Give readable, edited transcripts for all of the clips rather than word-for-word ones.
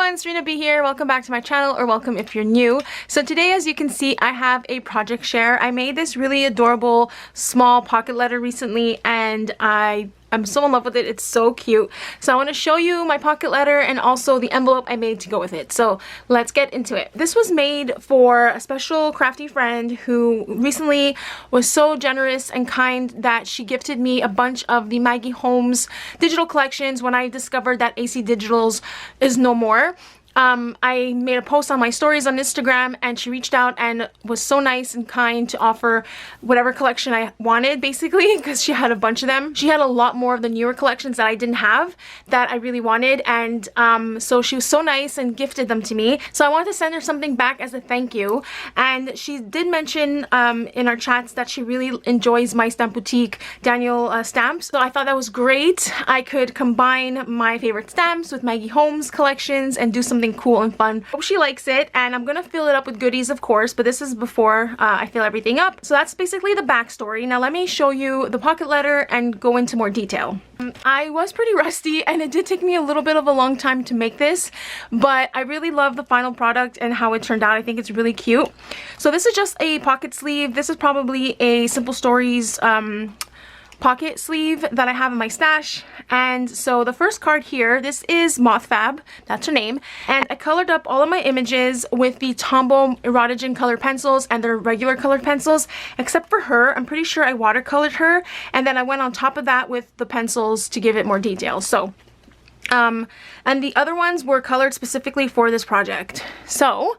everyone, Serena Bee here. Welcome back to my channel, or welcome if you're new. So today, as you can see, I have a project share. I made this really adorable small pocket letter recently, and I'm so in love with it. It's so cute. So I want to show you my pocket letter and also the envelope I made to go with it. So let's get into it. This was made for a special crafty friend who recently was so generous and kind that she gifted me a bunch of the Maggie Holmes digital collections when I discovered that AC Digitals is no more. I made a post on my stories on Instagram, and she reached out and was so nice and kind to offer whatever collection I wanted, basically, because she had a bunch of them. She had a lot more of the newer collections that I didn't have that I really wanted, and so she was so nice and gifted them to me. So I wanted to send her something back as a thank you, and she did mention in our chats that she really enjoys my Stampotique Daniel stamps. So I thought that was great. I could combine my favorite stamps with Maggie Holmes collections and do something cool and fun. Hope she likes it, and I'm gonna fill it up with goodies, of course, but this is before I fill everything up. So that's basically the backstory. Now let me show you the pocket letter and go into more detail. I was pretty rusty, and it did take me a little bit of a long time to make this, but I really love the final product and how it turned out. I think it's really cute. So this is just a pocket sleeve. This is probably a Simple Stories pocket sleeve that I have in my stash. And so the first card here, this is Moth Fab, that's her name, and I colored up all of my images with the Tombow Erotigen colored pencils and their regular colored pencils, except for her. I'm pretty sure I watercolored her, and then I went on top of that with the pencils to give it more detail. So and the other ones were colored specifically for this project. So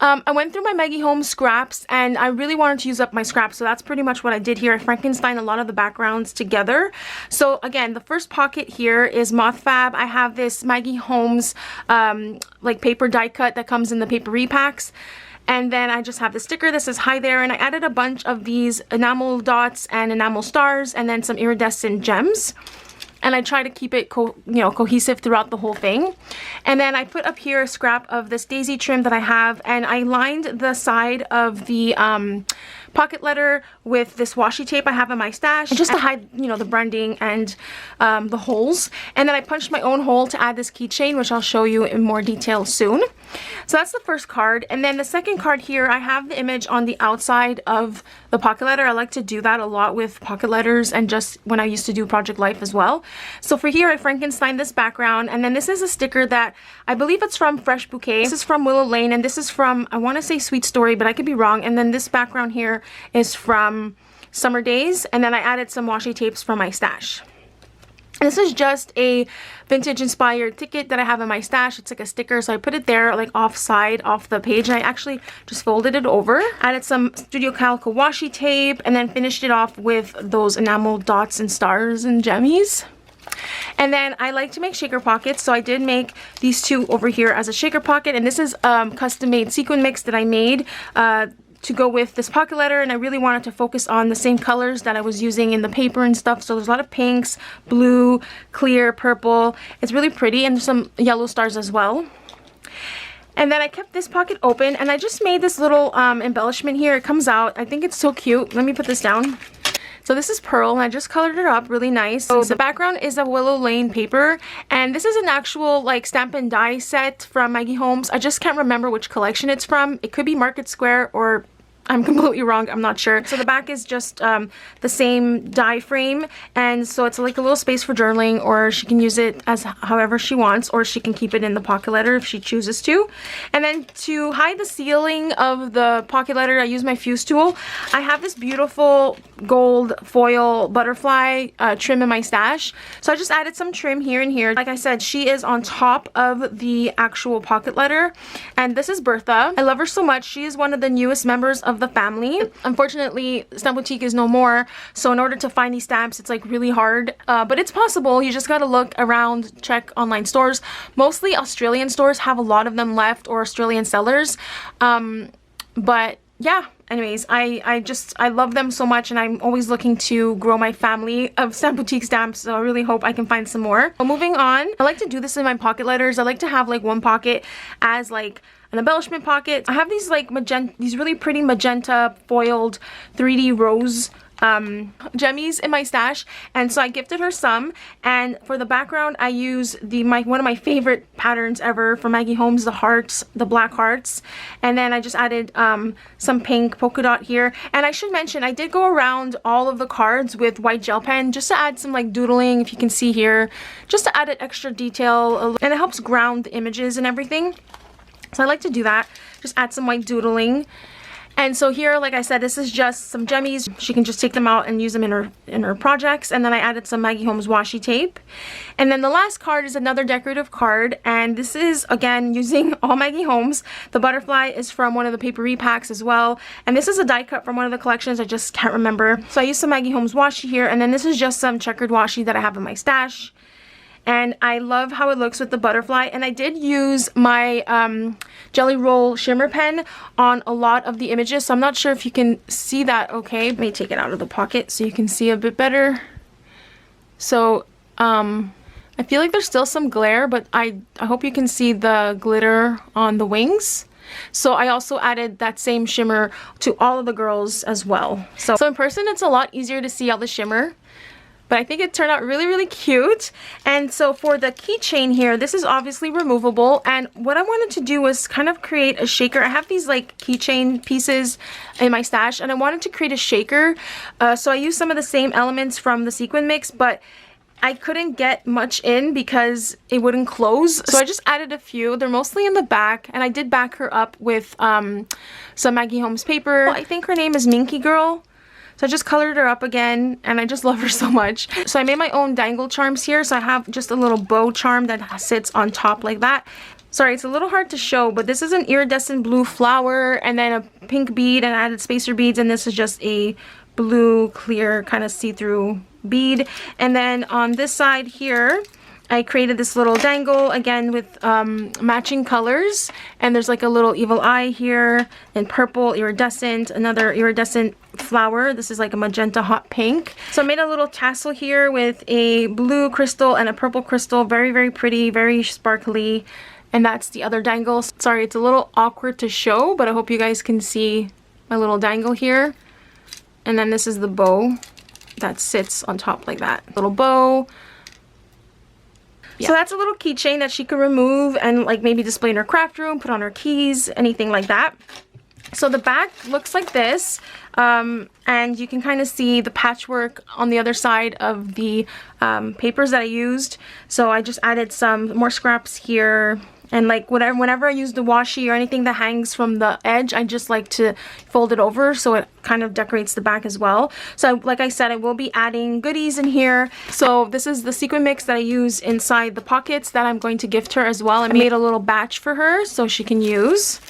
I went through my Maggie Holmes scraps, and I really wanted to use up my scraps, so that's pretty much what I did here. I Frankensteined a lot of the backgrounds together. So again, the first pocket here is Moth Fab. I have this Maggie Holmes like paper die cut that comes in the paper repacks. And then I just have the sticker that says hi there, and I added a bunch of these enamel dots and enamel stars and then some iridescent gems. And I try to keep it cohesive throughout the whole thing. And then I put up here a scrap of this daisy trim that I have, and I lined the side of the pocket letter with this washi tape I have in my stash, just to hide, the branding and the holes. And then I punched my own hole to add this keychain, which I'll show you in more detail soon. So that's the first card. And then the second card here, I have the image on the outside of the pocket letter. I like to do that a lot with pocket letters, and just when I used to do Project Life as well. So for here, I Frankensteined this background, and then this is a sticker that I believe it's from Fresh Bouquet. This is from Willow Lane, and this is from, I want to say Sweet Story, but I could be wrong. And then this background here is from Summer Days, and then I added some washi tapes from my stash. This is just a vintage inspired ticket that I have in my stash. It's like a sticker, so I put it there like off the page, and I actually just folded it over. Added some Studio Calico washi tape, and then finished it off with those enamel dots and stars and gemmies. And then I like to make shaker pockets, so I did make these two over here as a shaker pocket, and this is custom made sequin mix that I made to go with this pocket letter, and I really wanted to focus on the same colors that I was using in the paper and stuff. So there's a lot of pinks, blue, clear, purple. It's really pretty, and there's some yellow stars as well. And then I kept this pocket open, and I just made this little embellishment here. It comes out. I think it's so cute. Let me put this down. So this is Pearl, and I just colored it up really nice. So the background is a Willow Lane paper, and this is an actual like stamp and die set from Maggie Holmes. I just can't remember which collection it's from. It could be Market Square, or I'm completely wrong, I'm not sure. So the back is just the same die frame, and so it's like a little space for journaling, or she can use it as however she wants, or she can keep it in the pocket letter if she chooses to. And then to hide the sealing of the pocket letter, I use my fuse tool. I have this beautiful gold foil butterfly trim in my stash, so I just added some trim here and here. Like I said, she is on top of the actual pocket letter, and this is Bertha. I love her so much. She is one of the newest members of the family. Unfortunately, Stampotique is no more, so in order to find these stamps, it's like really hard, but it's possible. You just gotta look around, check online stores. Mostly Australian stores have a lot of them left, or Australian sellers, but yeah, anyways, I love them so much, and I'm always looking to grow my family of Stampotique stamps, so I really hope I can find some more. Well, moving on, I like to do this in my pocket letters. I like to have like one pocket as like an embellishment pocket. I have these like these really pretty magenta foiled 3D rose gemmies in my stash, and so I gifted her some. And for the background, I use one of my favorite patterns ever from Maggie Holmes, the hearts, the black hearts. And then I just added some pink polka dot here. And I should mention, I did go around all of the cards with white gel pen just to add some like doodling, if you can see here, just to add an extra detail, and it helps ground the images and everything. So I like to do that, just add some white doodling. And so here, like I said, this is just some gemmies. She can just take them out and use them in her projects. And then I added some Maggie Holmes washi tape. And then the last card is another decorative card. And this is, again, using all Maggie Holmes. The butterfly is from one of the papery packs as well. And this is a die cut from one of the collections. I just can't remember. So I used some Maggie Holmes washi here. And then this is just some checkered washi that I have in my stash. And I love how it looks with the butterfly. And I did use my Jelly Roll shimmer pen on a lot of the images, so I'm not sure if you can see that okay. Let me take it out of the pocket so you can see a bit better. So I feel like there's still some glare, but I hope you can see the glitter on the wings. So I also added that same shimmer to all of the girls as well. So in person it's a lot easier to see all the shimmer. But I think it turned out really, really cute. And so for the keychain here, this is obviously removable. And what I wanted to do was kind of create a shaker. I have these like keychain pieces in my stash, and I wanted to create a shaker. So I used some of the same elements from the sequin mix, but I couldn't get much in because it wouldn't close. So I just added a few. They're mostly in the back, and I did back her up with some Maggie Holmes paper. I think her name is Minky Girl. So I just colored her up again, and I just love her so much. So I made my own dangle charms here. So I have just a little bow charm that sits on top like that. Sorry, it's a little hard to show, but this is an iridescent blue flower and then a pink bead, and I added spacer beads, and this is just a blue clear kind of see-through bead. And then on this side here, I created this little dangle again with matching colors, and there's like a little evil eye here and purple iridescent, another iridescent flower. This is like a magenta hot pink. So I made a little tassel here with a blue crystal and a purple crystal. Very, very pretty, very sparkly. And that's the other dangle. Sorry, it's a little awkward to show, but I hope you guys can see my little dangle here. And then this is the bow that sits on top like that. Little bow. Yeah. So that's a little keychain that she could remove and like maybe display in her craft room, put on her keys, anything like that. So the back looks like this, and you can kind of see the patchwork on the other side of the papers that I used. So I just added some more scraps here, and like whenever I use the washi or anything that hangs from the edge, I just like to fold it over so it kind of decorates the back as well. So like I said, I will be adding goodies in here. So this is the sequin mix that I use inside the pockets that I'm going to gift her as well. I made a little batch for her so she can use.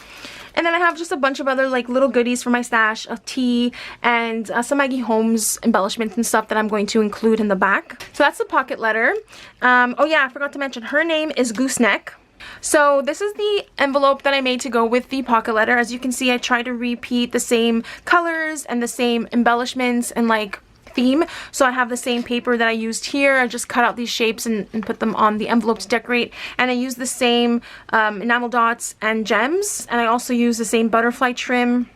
And then I have just a bunch of other like little goodies for my stash, a tea, and some Maggie Holmes embellishments and stuff that I'm going to include in the back. So that's the pocket letter. Oh yeah, I forgot to mention, her name is Gooseneck. So this is the envelope that I made to go with the pocket letter. As you can see, I try to repeat the same colors and the same embellishments and like theme. So I have the same paper that I used here. I just cut out these shapes and put them on the envelope to decorate. And I use the same enamel dots and gems. And I also use the same butterfly trim.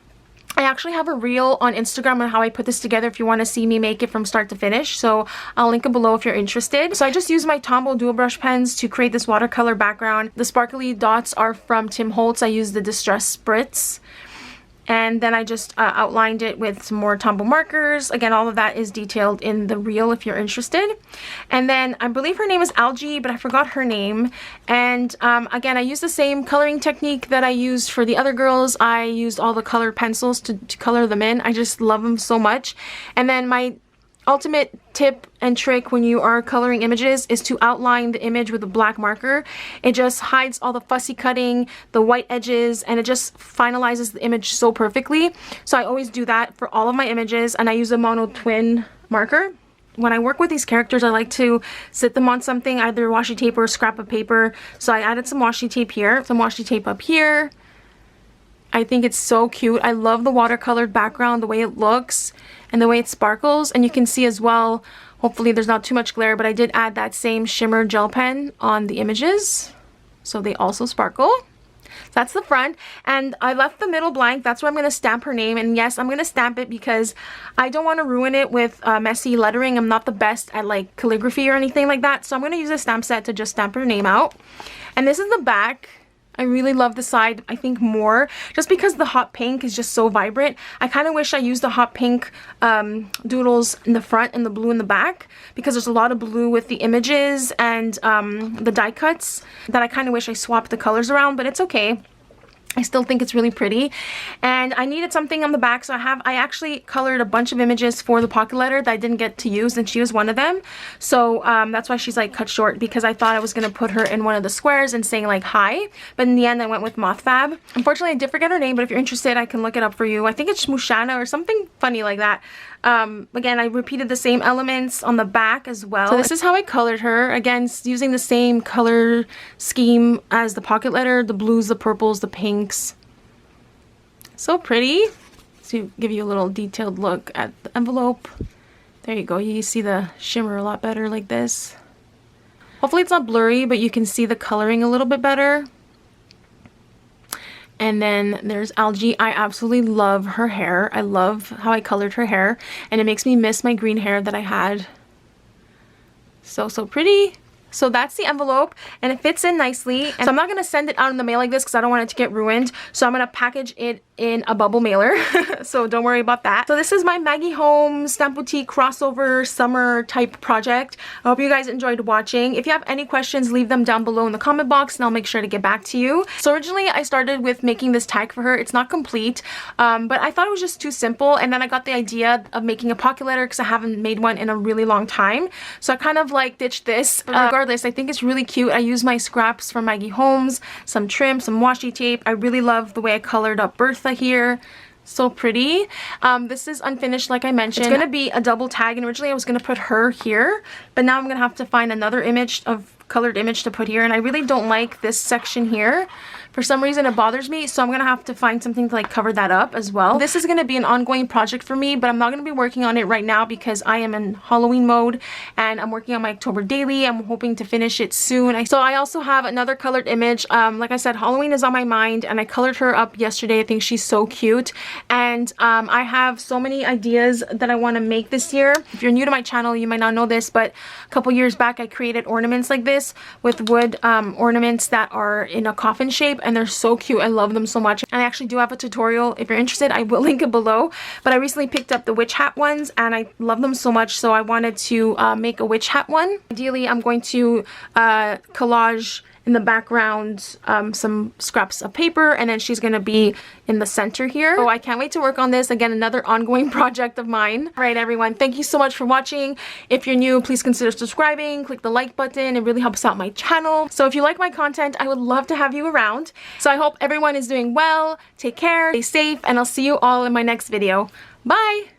I actually have a reel on Instagram on how I put this together if you want to see me make it from start to finish. So I'll link it below if you're interested. So I just used my Tombow dual brush pens to create this watercolor background. The sparkly dots are from Tim Holtz. I used the Distress Spritz. And then I just outlined it with some more Tombow markers. Again, all of that is detailed in the reel if you're interested. And then I believe her name is Algie, but I forgot her name. And again, I used the same coloring technique that I used for the other girls. I used all the colored pencils to color them in. I just love them so much. And then my ultimate tip and trick when you are coloring images is to outline the image with a black marker. It just hides all the fussy cutting, the white edges, and it just finalizes the image so perfectly. So I always do that for all of my images, and I use a mono twin marker. When I work with these characters, I like to sit them on something, either washi tape or a scrap of paper. So I added some washi tape here, some washi tape up here. I think it's so cute. I love the watercolored background, the way it looks and the way it sparkles. And you can see as well, hopefully there's not too much glare, but I did add that same shimmer gel pen on the images, so they also sparkle. That's the front, and I left the middle blank. That's where I'm going to stamp her name, and yes, I'm going to stamp it because I don't want to ruin it with messy lettering. I'm not the best at like calligraphy or anything like that, so I'm going to use a stamp set to just stamp her name out. And this is the back. I really love the side, I think, more just because the hot pink is just so vibrant. I kind of wish I used the hot pink doodles in the front and the blue in the back, because there's a lot of blue with the images and the die cuts that I kind of wish I swapped the colors around, but it's okay. I still think it's really pretty. And I needed something on the back, so I actually colored a bunch of images for the pocket letter that I didn't get to use, and she was one of them. So that's why she's like cut short, because I thought I was going to put her in one of the squares and saying like hi, but in the end I went with Moth Fab. Unfortunately, I did forget her name, but if you're interested, I can look it up for you. I think it's Shmushana or something funny like that. Again, I repeated the same elements on the back as well. So this is how I colored her. Again, using the same color scheme as the pocket letter, the blues, the purples, the pinks. So pretty. To give you a little detailed look at the envelope. There you go. You see the shimmer a lot better like this. Hopefully it's not blurry, but you can see the coloring a little bit better. And then there's Algae. I absolutely love her hair. I love how I colored her hair, and it makes me miss my green hair that I had. So pretty. So that's the envelope, and it fits in nicely. And so I'm not going to send it out in the mail like this because I don't want it to get ruined. So I'm going to package it in a bubble mailer. So don't worry about that. So this is my Maggie Holmes Stampotique crossover summer type project. I hope you guys enjoyed watching. If you have any questions, leave them down below in the comment box and I'll make sure to get back to you. So originally I started with making this tag for her. It's not complete, but I thought it was just too simple, and then I got the idea of making a pocket letter because I haven't made one in a really long time. So I kind of like ditched this. Regardless, I think it's really cute. I used my scraps from Maggie Holmes, some trim, some washi tape. I really love the way I colored up Bertha here. So pretty. This is unfinished, like I mentioned. It's going to be a double tag, and originally I was going to put her here, but now I'm going to have to find another colored image to put here, and I really don't like this section here. For some reason it bothers me, so I'm gonna have to find something to like cover that up as well. This is gonna be an ongoing project for me, but I'm not gonna be working on it right now because I am in Halloween mode and I'm working on my October daily. I'm hoping to finish it soon. So I also have another colored image. Like I said, Halloween is on my mind, and I colored her up yesterday. I think she's so cute, and I have so many ideas that I want to make this year. If you're new to my channel, you might not know this, but a couple years back I created ornaments like this with wood ornaments that are in a coffin shape, and they're so cute. I love them so much, and I actually do have a tutorial. If you're interested, I will link it below. But I recently picked up the witch hat ones, and I love them so much, so I wanted to make a witch hat one. Ideally, I'm going to collage in the background some scraps of paper, and then she's gonna be in the center here. So I can't wait to work on this. Again, another ongoing project of mine. All right, everyone, thank you so much for watching. If you're new, please consider subscribing, click the like button. It really helps out my channel. So if you like my content, I would love to have you around. So I hope everyone is doing well. Take care, stay safe, and I'll see you all in my next video. Bye!